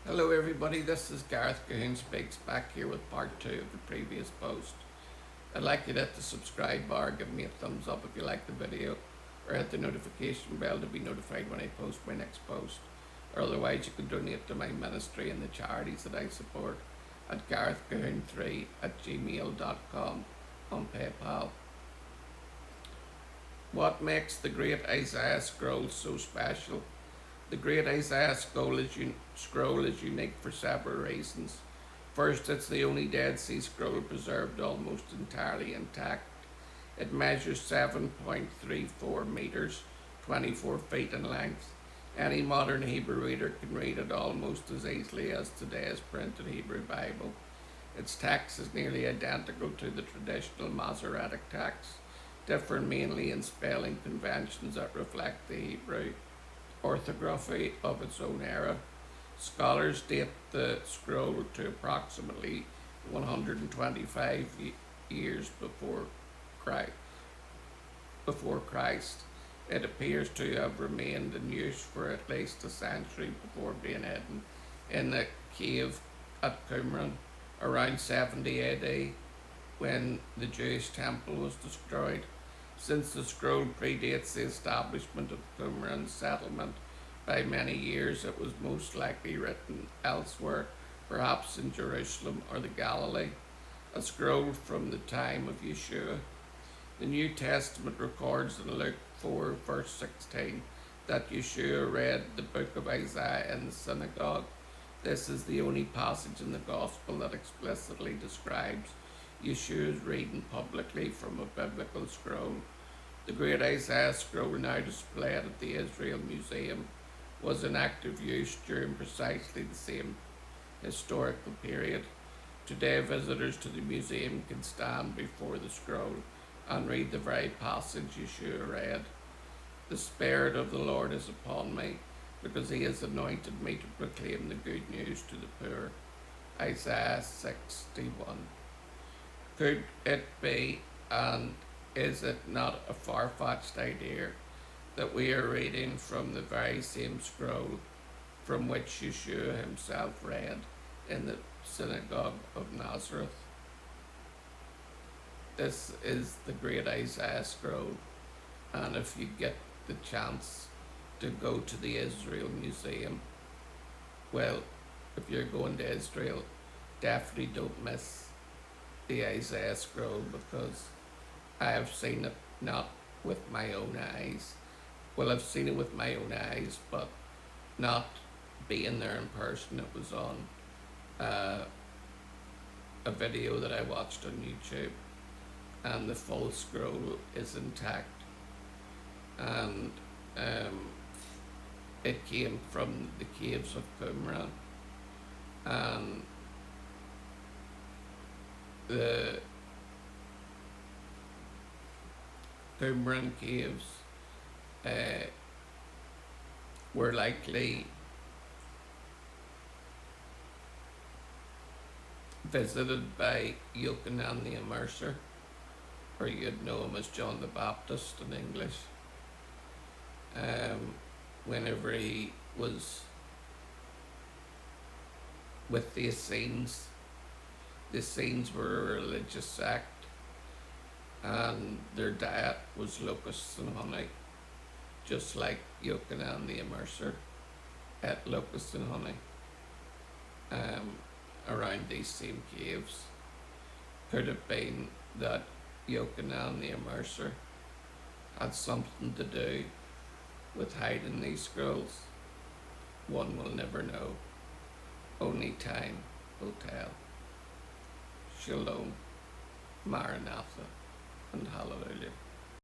Hello everybody, this is Gareth Cahoon Speaks back here with part 2 of the previous post. I'd like you to hit the subscribe bar, give me a thumbs up if you like the video, or hit the notification bell to be notified when I post my next post. Or otherwise you can donate to my ministry and the charities that I support at garethcahoon3@gmail.com on PayPal. What makes the Great Isaiah Scroll so special? The Great Isaiah Scroll is unique for several reasons. First, it's the only Dead Sea Scroll preserved almost entirely intact. It measures 7.34 meters, 24 feet in length. Any modern Hebrew reader can read it almost as easily as today's printed Hebrew Bible. Its text is nearly identical to the traditional Masoretic text, differing mainly in spelling conventions that reflect the Hebrew orthography of its own era. Scholars date the scroll to approximately 125 years before Christ. It appears to have remained in use for at least a century before being hidden in the cave at Qumran around 70 AD when the Jewish temple was destroyed. Since the scroll predates the establishment of Qumran settlement by many years, it was most likely written elsewhere, perhaps in Jerusalem or the Galilee, a scroll from the time of Yeshua. The New Testament records in Luke 4 verse 16 that Yeshua read the book of Isaiah in the synagogue. This is the only passage in the Gospel that explicitly describes Yeshua's reading publicly from a biblical scroll. The Great Isaiah Scroll, now displayed at the Israel Museum, was in active use during precisely the same historical period. Today, visitors to the museum can stand before the scroll and read the very passage Yeshua read. The Spirit of the Lord is upon me, because he has anointed me to proclaim the good news to the poor. Isaiah 61. Could it be, and is it not a far-fetched idea, that we are reading from the very same scroll from which Yeshua himself read in the synagogue of Nazareth? This is the Great Isaiah Scroll, and if you get the chance to go to the Israel Museum, well, if you're going to Israel, definitely don't miss the Isaiah Scroll, because I have seen it not with my own eyes. Well, I've seen it with my own eyes, but not being there in person. It was on a video that I watched on YouTube, and the full scroll is intact. And it came from the caves of Qumran, and the Qumran caves were likely visited by Yochanan the Immerser, or you'd know him as John the Baptist in English, whenever he was with the Essenes. The Essenes were a religious sect, and their diet was locusts and honey, just like Yochanan the Immerser ate locusts and honey around these same caves. Could it been that Yochanan the Immerser had something to do with hiding these scrolls? One will never know. Only time will tell. Shalom, Maranatha, and Hallelujah.